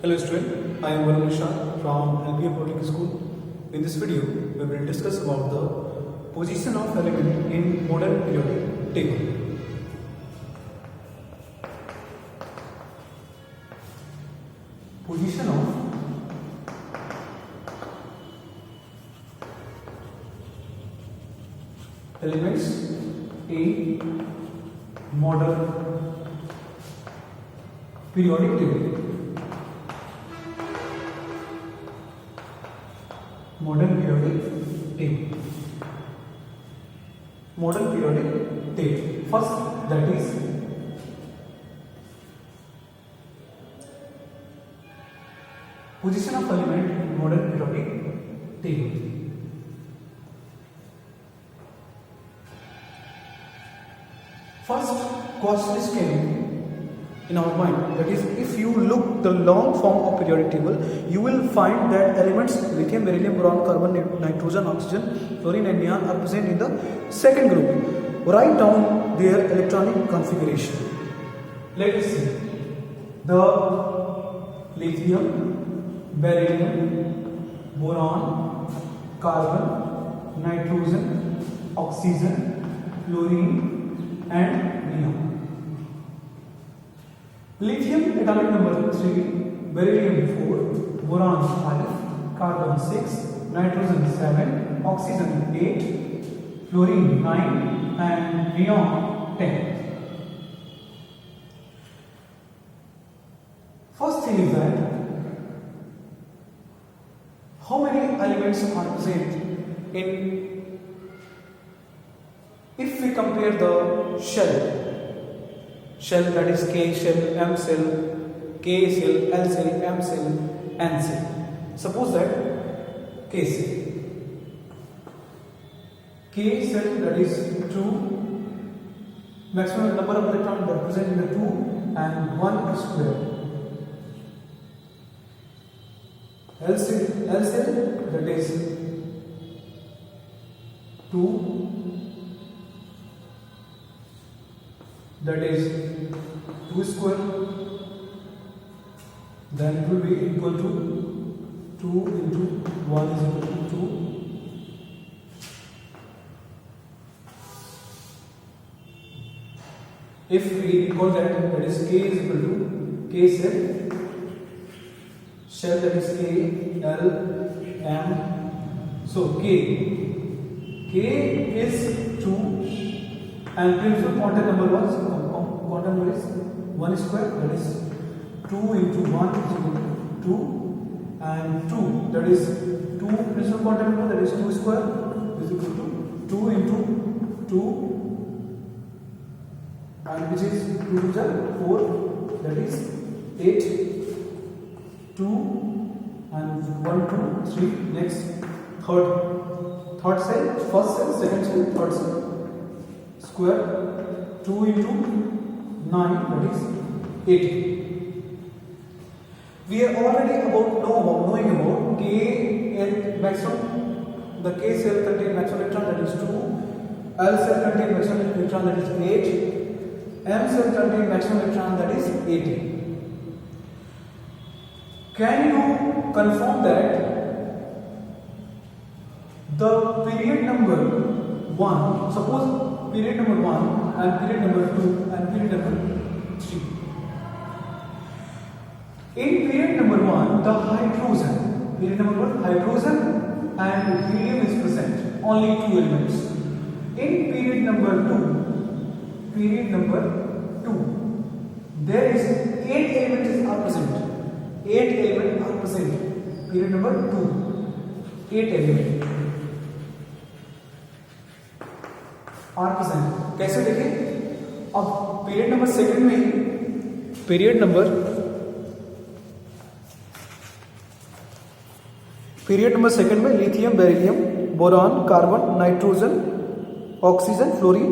Hello student, I am Varun Shah from LPA Public School. In this video, we will discuss about the position of element in modern periodic table. Position of elements in modern periodic table. Modern periodic table. Modern periodic table. First, that is position of element in modern periodic table. First, question is came in our mind, that is, if you look the long form of periodic table, you will find that elements lithium, beryllium, boron, carbon, nitrogen, oxygen, fluorine and neon are present in the second group. Write down their electronic configuration. Let us see. The lithium, beryllium, boron, carbon, nitrogen, oxygen, fluorine and neon. Lithium atomic number 3, beryllium 4, boron 5, carbon 6, nitrogen 7, oxygen 8, fluorine 9 and neon 10. First thing is that how many elements are present in, if we compare the shell that is K shell, M cell, K cell, L cell, M cell, N cell. Suppose that K cell. K cell, that is 2, maximum number of electrons represented in the 2 and 1 square. L cell, that is 2, that is 2 square, then it will be equal to 2 into 1 is equal to 2. If we recall that is K is equal to K shell that is K, L, M. So K is 2 and principal quantum number is 1 square, that is 2 into 1 is equal to 2 and 2, that is 2 principal quantum number, that is 2 square is equal to 2 into 2 and which is 2 to the 4, that is 8, 2 and 1, 2, 3, next third cell, first cell, second cell, third cell, square, 2 into 9, that is 80. We are already knowing about K and maximum, the K cell contains maximum electron, that is 2, L cell contains maximum electron, that is 8, M cell contains maximum electron, that is 80. Can you confirm that the period number 1, suppose period number 1 and period number 2 and period number 3. In period number 1, the hydrogen, period number 1, hydrogen and helium is present, only 2 elements. In period number 2, there is 8 elements are present. 8 elements are present. Period number 2, 8 elements are present. कैसे देखें? अब period number second में period number second में lithium, beryllium, boron, carbon, nitrogen, oxygen, fluorine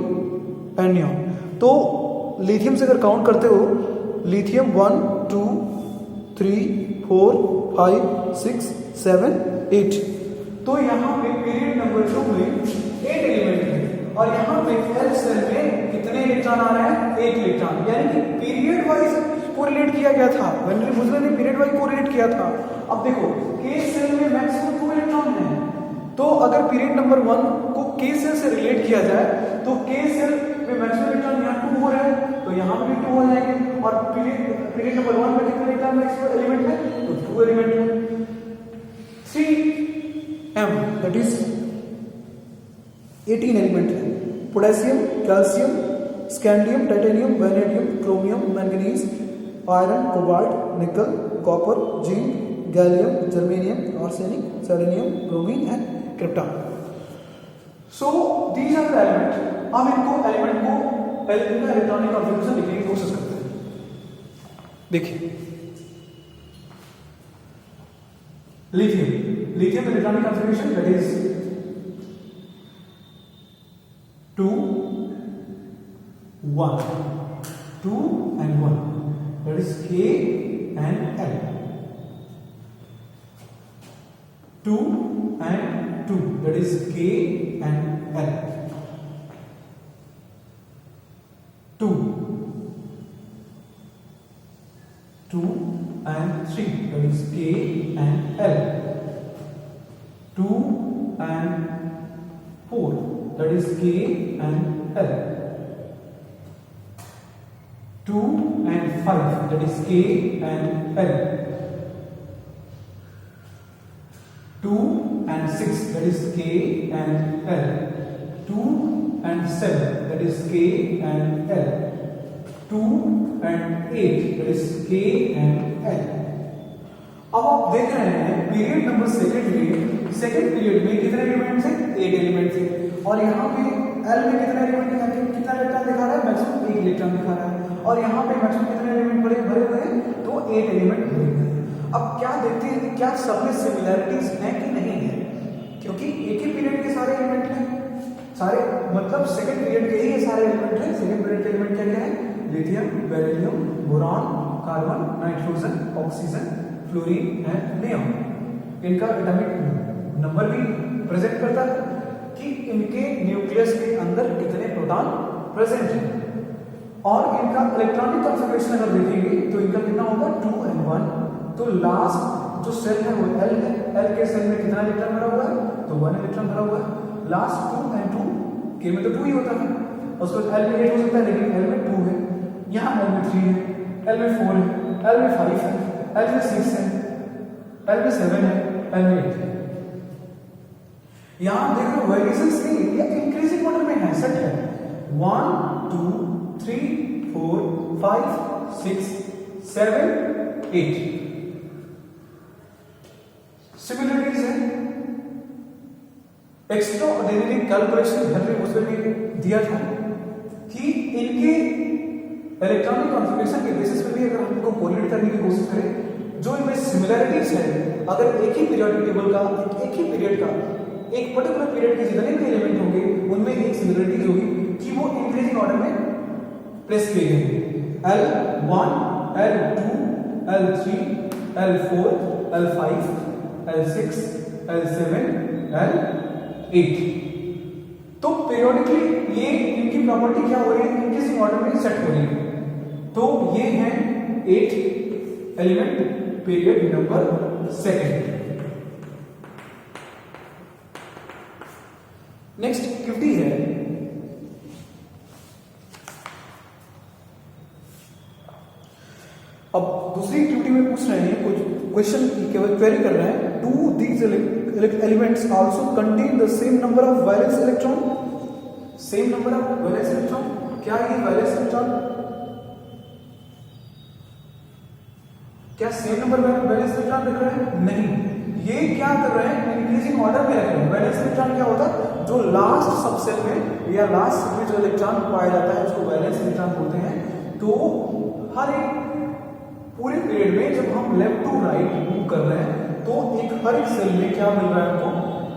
and neon. तो lithium से अगर count करते हो, लिथियम 1 2 3 4 5 6 7 8, तो यहाँ पे पीरियड नंबर 2 में 8 एलिमेंट है और यहाँ पे एल सेल में कितने इलेक्ट्रॉन आ रहे हैं? 8 इलेक्ट्रॉन. यानी कि पीरियड वाइज कोरिलेट किया गया था, वेनरी बुजलर ने पीरियड वाइज कोरिलेट किया था। अब देखो के सेल में मैक्सिमम 2 इलेक्ट्रॉन है, तो अगर पीरियड नंबर 1 को के सेल से रिलेट किया जाए तो के सेल में मैक्सिमम इलेक्ट्रॉन यहाँ 2 हो रहा है, तो यहाँ भी 2 हो जाएंगे, और पीरियड नंबर 1 में कितने इलेक्ट्रॉन मैक्सिमम एलिमेंट है, तो 2 एलिमेंट है। 3m दैट इज 18 एलिमेंट है। Potassium, calcium, scandium, titanium, vanadium, chromium, manganese, iron, cobalt, nickel, copper, zinc, gallium, germanium, arsenic, selenium, bromine and krypton. So these are the element. अब इनको element को electronic configuration लिखने की कोशिश करते हैं। देखिए lithium electronic configuration that is 2 1 2 and 1 that is K and L, 2 and 2 that is K and L, 2 and 3 that is K and L, 2 and 4 that is K and L, 2 and 5 that is K and L, 2 and 6 that is K and L, 2 and 7 that is K and L, 2 and 8 that is K and L। अब आप देख रहे हैं period number second period में कितने element थे, 8 element थे, और यहाँ पे L में कितने एलिमेंट है, कितना इलेक्ट्रॉन दिखा रहा है, मैक्सिमम 1 इलेक्ट्रॉन दिखा रहा है, और यहाँ पे मैक्सिमम कितने एलिमेंट भरे हुए हैं, तो 8 एलिमेंट भरे हुए हैं। अब क्या देखते हैं कि क्या सब में सिमिलैरिटीज हैं कि नहीं है, क्योंकि एक ही पीरियड के सारे एलिमेंट हैं, सारे मतलब सेकंड पीरियड के ही ये सारे एलिमेंट हैं। सेकंड पीरियड के एलिमेंट क्या क्या है, lithium, beryllium, boron, carbon, nitrogen, oxygen, fluorine and neon. इनका एटॉमिक नंबर भी प्रेजेंट करता है कि इनके न्यूक्लियस के अंदर कितने प्रोटॉन प्रेजेंट हैं, और इनका इलेक्ट्रॉनिक कॉन्फ़िगरेशन अगर देखेंगे तो इनका कितना होगा 2 and 1। तो लास्ट जो सेल है वो L है, L के सेल में कितना इलेक्ट्रॉन भरा हुआ है, तो 1 इलेक्ट्रॉन भरा हुआ है। लास्ट 2 and 2, K में तो 2 ही होता है, उसके बाद L में 8 हो सकता है, लेकिन L में 2 है, यहाँ L में 3 है, L में 4 है, L में 5 है, L में 6 है, L में 7 है, L में 8 है। यहां देखो वेरिएशंस नहीं, ये इंक्रीजिंग ऑर्डर में है, सेट है 1 2 3 4 5 6 7 8 सिमिलरिटीज है। एक्स्ट्रा ऑर्डिनरी कैलकुलेशन हेनरी बुजलर ने दिया था कि इनके इलेक्ट्रॉनिक कॉन्फ़िगरेशन के बेसिस पे भी अगर हम इनको कोरिलेट करने की कोशिश करें, जो इनमें सिमिलरिटीज है, अगर एक ही पीरियोडिक टेबल का एक ही पीरियड का एक पर्टिकुलर पीरियड के जितने भी एलिमेंट होंगे उनमें एक सिमिलरिटीज होगी कि वो इंक्रीजिंग ऑर्डर में प्लेस किए गए। L1, L2, L3, L4, L5, L6, L7, L8। तो पीरियोडिकली ये इनकी प्रॉपर्टी क्या हो रही है, इंक्रीजिंग ऑर्डर में सेट हो रही है। तो ये हैं 8 element period number second. Next activity है अब दूसरी एक्टिविटी में पूछ रहे हैं, कुछ क्वेश्चन केवल क्वेरी कर रहे हैं। Do these elements also contain the same number of valence electron, same number of valence electron, क्या ये वैलेंस इलेक्ट्रॉन क्या सेम नंबर वैलेंस इलेक्ट्रॉन रख रहे हैं, नहीं, ये क्या कर रहे हैं, इंक्रीजिंग ऑर्डर में रख रहे हैं। वैलेंस इलेक्ट्रॉन क्या होता है, जो लास्ट सबसेल में या लास्ट में जो इलेक्ट्रॉन पाया जाता है उसको वैलेंस इलेक्ट्रॉन बोलते हैं। तो हर एक पूरे पीरियड में जब हम लेफ्ट टू राइट मूव कर रहे हैं तो हर एक सेल में क्या मिल रहा है हमको,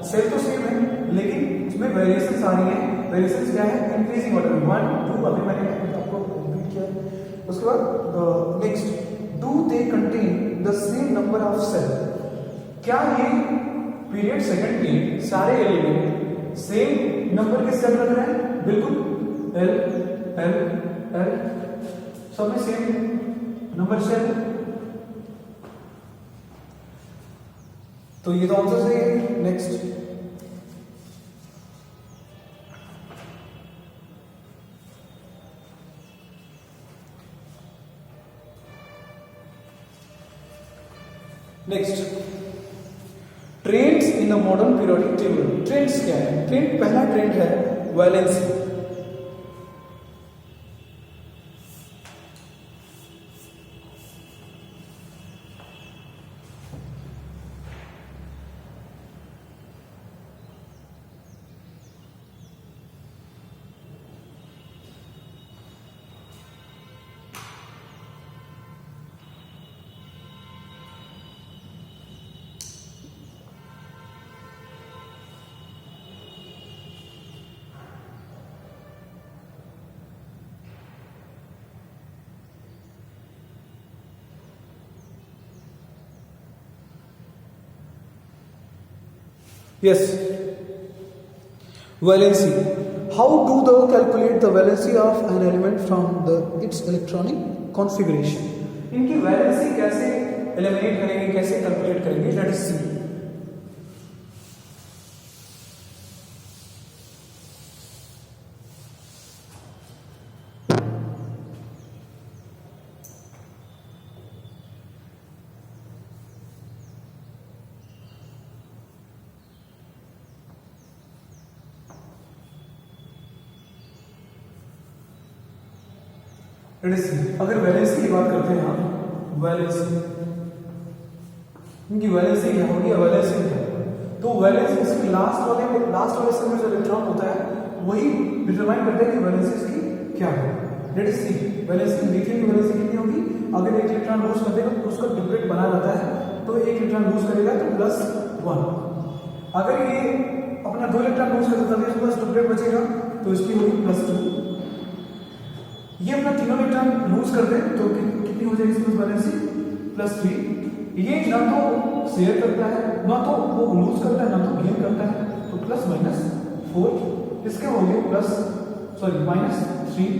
सेल तो सेम है लेकिन उसमें वेरिएशंस आ रही है। वेरिएशंस क्या है, इंक्रीजिंग ऑर्डर 1 2, अभी मैंने आपको रिपीट किया। उसके बाद next, do they contain the same number of cell, क्या ये पीरियड सेकंड में सारे एलिमेंट सेम नंबर के सेल रख रहे हैं, बिल्कुल L L L सब में सेम नंबर 7। तो ये तो आंसर सही है। Next, trends in the modern periodic table. Trends क्या है? ट्रेंड, पहला ट्रेंड है valency. Yes, valency. How do they calculate the valency of an element from its electronic configuration? इनकी वैलेंसी कैसे एलिमिनेट करेंगे, कैसे कैलकुलेट करेंगे? लेट अस सी। अगर वैलेंसी की बात करते हैं हम, वैलेंसी, इनकी वैलेंसी क्या होगी? वैलेंसी क्या है? तो वैलेंसी इसकी लास्ट वाले से में जो इलेक्ट्रॉन होता है वही डिटरमाइन करता है कि वैलेंसी इसकी क्या है। लेट अस सी, वैलेंसी लिथियम की वैलेंसी कितनी होगी? अगर एक इलेक्ट्रॉन लूज कर देगा तो उसका डुप्लीकेट बना रहता है, तो एक इलेक्ट्रॉन लूज करेगा तो +1। अगर ये अपना 2 इलेक्ट्रॉन लूज कर देता है तो उसका डुप्लीकेट बचेगा, तो इसकी होगी +2। ये अपना तीनों इलेक्ट्रॉन लूज कर दे तो कितनी हो जाएगी इसकी वैलेंसी? +3। ये ना तो शेयर करता है, ना तो वो लूज करता है, ना तो गेन करता है, तो +-4। इसका हो गया -3,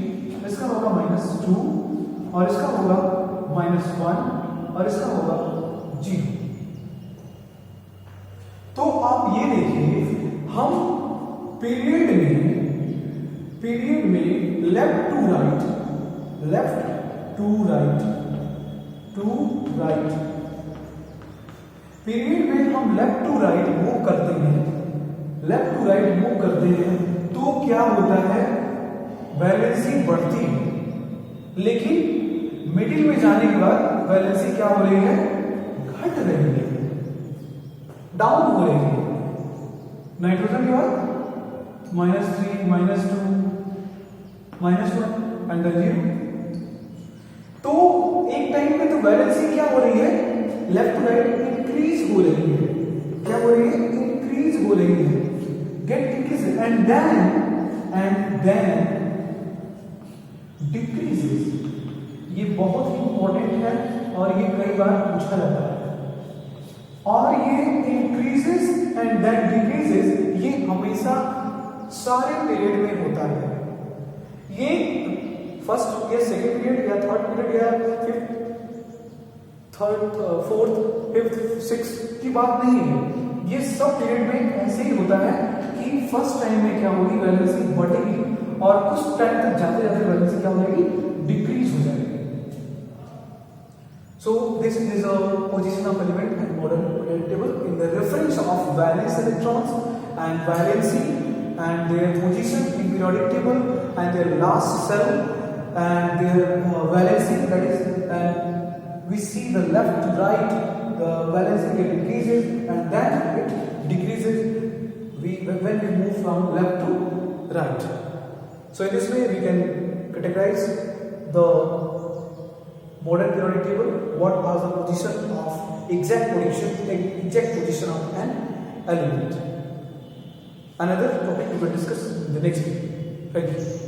इसका होगा -2, और इसका होगा -1, और इसका होगा 0। तो आप ये देखिए, हम पीरियड में लेफ्ट टू राइट पीरियड में हम लेफ्ट टू राइट मूव करते हैं, तो क्या होता है? वैलेंसी बढ़ती है, लेकिन मिडिल में जाने के बाद वैलेंसी क्या हो रही है? घट रही है, डाउन हो रही है। नाइट्रोजन के बाद -3, -2, -1 एंड 0। तो एक टाइम पे तो वैलेंसी क्या हो रही है? लेफ्ट टू राइट इंक्रीज हो रही है। क्या हो रही है? इंक्रीज हो रही है, get increase, and then decreases. ये बहुत ही इंपॉर्टेंट है और ये कई बार पूछा जाता है। और ये इंक्रीजेस एंड देन डिक्रीजेस, ये हमेशा सारे पीरियड में होता है। ये फर्स्ट या सेकेंड पीरियड या थर्ड पीरियड या फिफ्थ, फोर्थ, फिफ्थ, सिक्स्थ की बात नहीं है। ये सब पीरियड में ऐसे ही होता है कि फर्स्ट टाइम में क्या होगी? वैलेंसी बढ़ेगी, और कुछ टाइम तक जाते जाते वैलेंसी क्या हो जाएगी? डिक्रीज हो जाएगी। So this is a position of element and modern periodic table in the reference of valence electrons and valency and their position in periodic table and their last cell and their valency, that is, and we see the left to right, the valency get increases and then it decreases when we move from left to right. So in this way we can categorize the modern periodic table, what are the position of exact position of an element. Another topic we will discuss in the next video. Thank you.